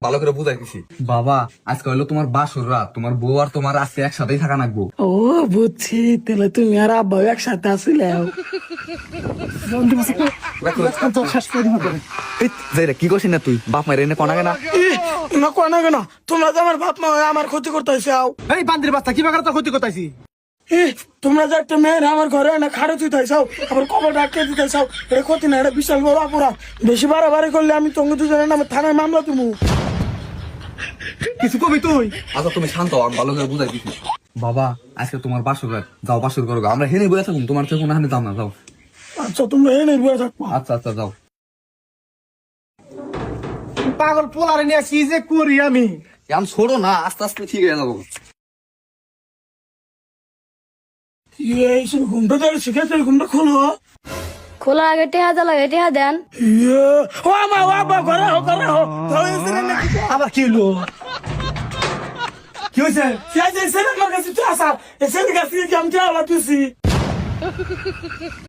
ভালো করে বুঝাই দিছি বাবা। আজকে হইলো তোমার বাসর রাত, তোমার বউ আর তোমার আজকে একসাথেই থাকা নাকবো। ও বুঝছি, তাহলে তুমি আর আব্বা একসাথে আসলে কি করছিস না তুই? বাপ মায়ের এনে কনাগে না না কোনা কেন? তোমরা যে আমার বাপ মা হয়ে আমার ক্ষতি করতেছে। এই বান্দির বাচ্চা কি বাগার তো ক্ষতি করতেছি? তোমরা যে একটা মেয়ের আমার ঘরে না খাড়ে তুইতাইছাও, আবার কবর আটকে দিতেছাও, এটা ক্ষতি না, এটা বিশাল বড় অপরাধ। বেশি বাড়াবাড়ি করলে আমি তোমাকে দুজনের নামে থানায় মামলা তুমি। কিছু কবি তুই? আচ্ছা তুমি শান্ত হও, আমি ভালো করে বুঝাই দিছি বাবা। আজকে তোমার বাসর রাত, যাও বাসর করো। আমরা হেনে বয়ে থাকুন, তোমার থেকে কোনো হানি দাম না, যাও। আচ্ছা তোমরা এই নির্ভয় থাকবো। আচ্ছা আচ্ছা যাও। পাগল পোলারে নিয়ে কি যে করি আমি? আমি ছোড়ো না, আস্তে আস্তে ঠিক হয়ে যাবো। এই ঘুমটা ধরে শিখেছে, ঘুমটা খোলো। খোলার আগে টেহা দা লাগে, টেহা দেন। ও মা বাবা ঘরে হো ঘরে হো। আবার কি হলো? কি হয়েছে? আমার কাছে তুই আসা, এসে কাছে আমি আলা তুই